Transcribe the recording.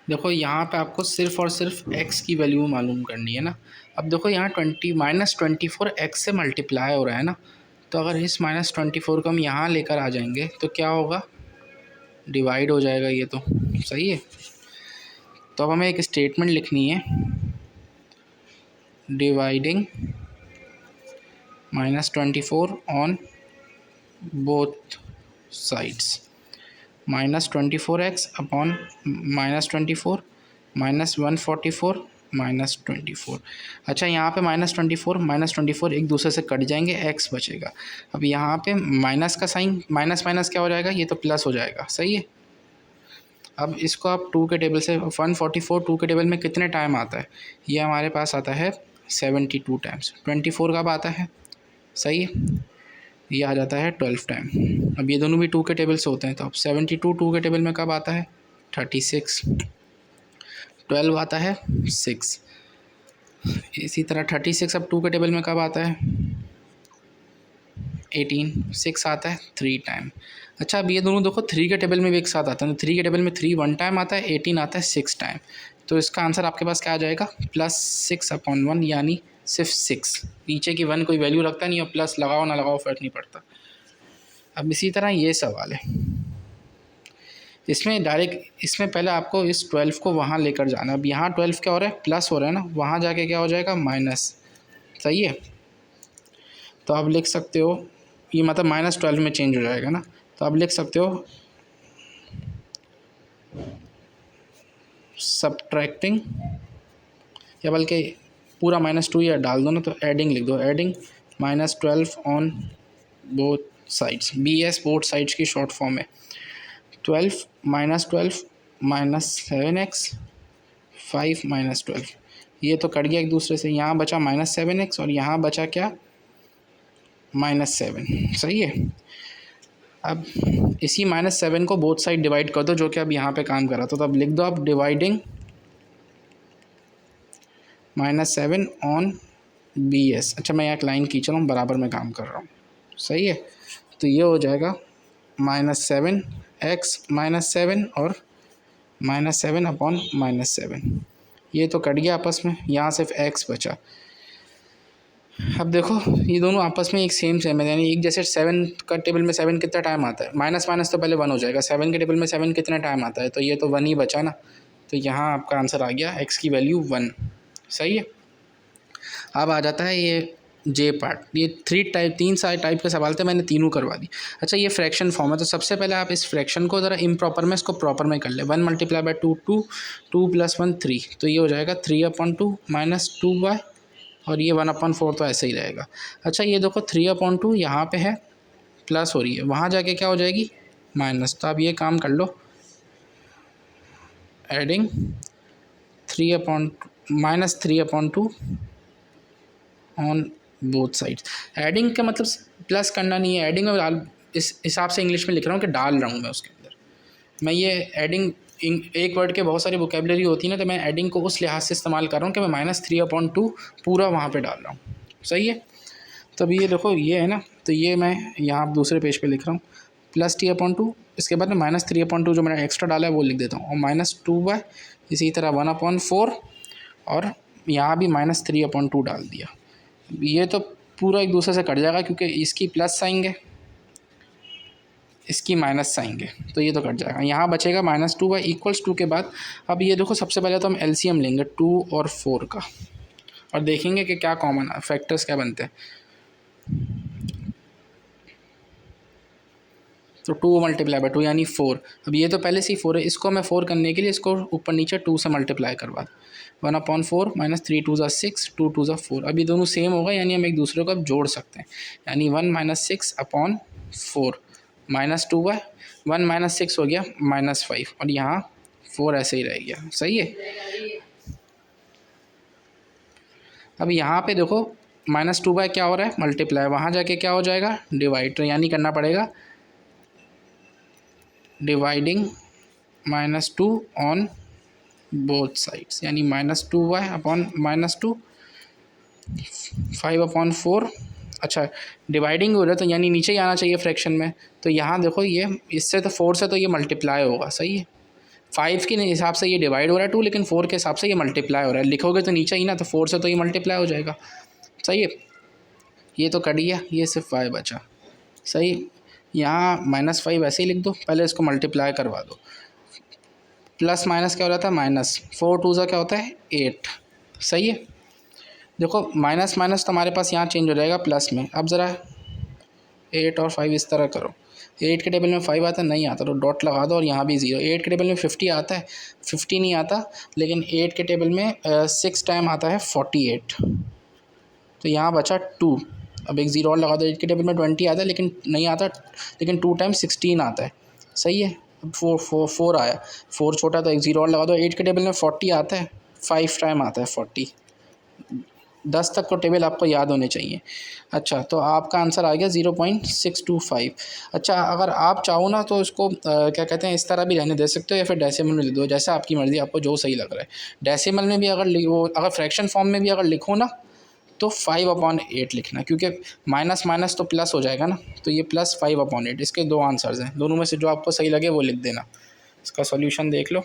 देखो यहाँ पे आपको सिर्फ और सिर्फ x की वैल्यू मालूम करनी है ना। अब देखो यहाँ -24 x से मल्टीप्लाई हो रहा है ना, तो अगर इस -24 को हम यहाँ लेकर आ जाएंगे तो क्या होगा, डिवाइड हो जाएगा ये तो। सही है। तो अब हमें एक स्टेटमेंट लिखनी है, dividing -24 on both sides, -24x upon -24 -144 -24। अच्छा, यहाँ पे -24 एक दूसरे से कट जाएंगे, x बचेगा। अब यहाँ पे माइनस का साइन, माइनस माइनस क्या हो जाएगा, ये तो प्लस हो जाएगा। सही है। अब इसको आप 2 के टेबल से 144 2 के टेबल में कितने टाइम आता है, ये हमारे पास आता है 72 टाइम्स। 24 कब आता है, सही है, ये आ जाता है 12 टाइम। अब ये दोनों भी 2 के टेबल से होते हैं, तो अब 72 2 के टेबल में कब आता है, 36। 12 आता है 6। इसी तरह 36 अब 2 के टेबल में कब आता है, 18। 6 आता है 3 टाइम। अच्छा, अब ये दोनों देखो 3 के टेबल में भी एक साथ आते हैं, तो 3 के टेबल में 3 1 टाइम आता है, 18 आता है 6 टाइम। तो इसका आंसर आपके पास क्या आ जाएगा, +6/1, यानी सिर्फ 6। नीचे की 1 कोई वैल्यू रखता नहीं, और प्लस लगाओ ना लगाओ फ़र्क नहीं पड़ता। अब इसी तरह ये सवाल है, इसमें डायरेक्ट, इसमें पहले आपको इस 12 को वहाँ लेकर जाना। अब यहाँ 12 क्या हो रहा है, प्लस हो रहा है ना, वहाँ जाके क्या हो जाएगा, माइनस। सही है। तो आप लिख सकते हो, ये मतलब -12 में चेंज हो जाएगा ना, तो आप लिख सकते हो सब्ट्रैक्टिंग, या बल्कि पूरा -2 या डाल दो ना, तो एडिंग लिख दो, adding -12 on both sides. BS both sides की शॉर्ट फॉर्म है। 12 -7x 5 -12, ये तो कट गया एक दूसरे से, यहाँ बचा -7x और यहाँ बचा क्या, -7। सही है। अब इसी -7 को बोथ साइड डिवाइड कर दो, जो कि अब यहाँ पे काम कर रहा था, तो अब लिख दो आप डिवाइडिंग -7 ऑन BS। अच्छा, मैं यहाँ एक लाइन खींच रहा हूँ, बराबर में काम कर रहा हूँ। सही है। तो ये हो जाएगा -7x -7 और -7/-7। ये तो कट गया आपस में, यहाँ सिर्फ x बचा। अब देखो ये दोनों आपस में एक सेम है, यानी एक जैसे। 7 का टेबल में 7 कितना टाइम आता है, माइनस माइनस तो पहले 1 हो जाएगा। 7 के टेबल में 7 कितना टाइम आता है, तो ये तो 1 ही बचा ना, तो यहाँ आपका आंसर आ गया, x की वैल्यू 1। सही है। अब आ जाता है ये जे पार्ट। ये 3 सारे टाइप के सवाल थे, मैंने तीनों करवा दी। अच्छा, ये फ्रैक्शन फॉर्म है, तो सबसे पहले आप इस फ्रैक्शन को ज़रा इम्प्रॉपर में, इसको प्रॉपर में कर ले। 1 × 2 2, 2 + 1 3, तो ये हो जाएगा 3/2 -2y, और ये 1/4 तो ऐसे ही रहेगा। अच्छा, ये देखो 3/2 यहाँ पे है, प्लस हो रही है, वहाँ जाके क्या हो जाएगी, माइनस। तो आप ये काम कर लो, adding -3/2 on both sides. Adding का मतलब प्लस करना नहीं है, एडिंग में इस हिसाब से इंग्लिश में लिख रहा हूँ कि डाल रहा हूँ मैं उसके अंदर। मैं ये एडिंग, एक वर्ड के बहुत सारी वोकेबलरी होती है ना, तो मैं एडिंग को उस लिहाज से इस्तेमाल कर रहा हूँ कि मैं -3/2 पूरा वहाँ पे डाल रहा हूँ। सही है। तो अभी ये देखो ये है ना, तो ये मैं यहाँ दूसरे पेज पे लिख रहा हूँ, +t/2, इसके बाद में -3/2 जो मैंने एक्स्ट्रा डाला है वो लिख देता हूँ, और -2y, इसी तरह 1/4, और यहाँ भी -3/2 डाल दिया। ये तो पूरा एक दूसरे से कट जाएगा, क्योंकि इसकी प्लस आएंगे, इसकी माइनस आएंगे, तो ये तो कट जाएगा। यहाँ बचेगा -2y = 2 के बाद। अब ये देखो, सबसे पहले तो हम LCM लेंगे 2 और 4 का, और देखेंगे कि क्या कॉमन फैक्टर्स क्या बनते हैं। तो 2 × 2 यानी 4। अब ये तो पहले से ही 4 है, इसको मैं 4 करने के लिए इसको ऊपर नीचे 2 से मल्टीप्लाई करवा दूँ। 1/4 -3 2 = 6, 2 2 = 4। अब ये दोनों सेम होगा, यानी हम एक दूसरे को अब जोड़ सकते हैं, यानी 1 - 6/4 -2y, 1 - 6 हो गया -5, और यहाँ 4 ऐसे ही रह गया। सही है। अब यहाँ पे देखो -2y क्या हो रहा है, मल्टीप्लाई, वहाँ जाके क्या हो जाएगा, डिवाइड, तो यानी करना पड़ेगा डिवाइडिंग -2 ऑन बोथ साइड्स, यानी -2y/-2 5/4। अच्छा, डिवाइडिंग हो रहा है, तो यानी नीचे ही आना चाहिए फ्रैक्शन में। तो यहाँ देखो, ये इससे तो 4 से तो ये मल्टीप्लाई होगा। सही है। 5 के हिसाब से ये डिवाइड हो रहा है 2, लेकिन 4 के हिसाब से ये मल्टीप्लाई हो रहा है। लिखोगे तो नीचे ही ना, तो 4 से तो ये मल्टीप्लाई हो जाएगा। सही है, ये तो कट गया, ये सिर्फ 5 बचा। सही, यहाँ -5 ऐसे ही लिख दो, पहले इसको मल्टीप्लाई करवा दो। प्लस माइनस क्या हो रहा था, माइनस, 4 2 ज़ा क्या होता है 8। सही है, देखो माइनस माइनस तो हमारे पास यहाँ चेंज हो जाएगा प्लस में। अब ज़रा 8 और 5 इस तरह करो। 8 के टेबल में 5 आता है, नहीं आता तो डॉट लगा दो, और यहाँ भी 0। 8 के टेबल में 50 आता है, 50 नहीं आता, लेकिन 8 के टेबल में 6 टाइम आता है 48, तो यहाँ बचा 2। अब एक 0 और लगा दो। 8 के टेबल में 20 आता है, लेकिन नहीं आता, लेकिन 2 टाइम 16 आता है। सही है, अब 4 आया, 4 छोटा, तो एक 0 और लगा दो। 8 के टेबल में 40 आता है, 5 टाइम आता है 40। 10 तक तो टेबल आपको याद होने चाहिए। अच्छा, तो आपका आंसर आ गया 0.625। अच्छा, अगर आप चाहो ना तो इसको क्या कहते हैं, इस तरह भी रहने दे सकते हो, या फिर डेसिमल में लिख दो, जैसा आपकी मर्ज़ी, आपको जो सही लग रहा है। डेसिमल में भी अगर फ्रैक्शन फॉर्म में भी अगर लिखो ना, तो 5/8 लिखना, क्योंकि माइनस माइनस तो प्लस हो जाएगा ना, तो ये प्लस 5/8। इसके दो आंसर्स हैं, दोनों में से जो आपको सही लगे वो लिख देना। इसका सॉल्यूशन देख लो।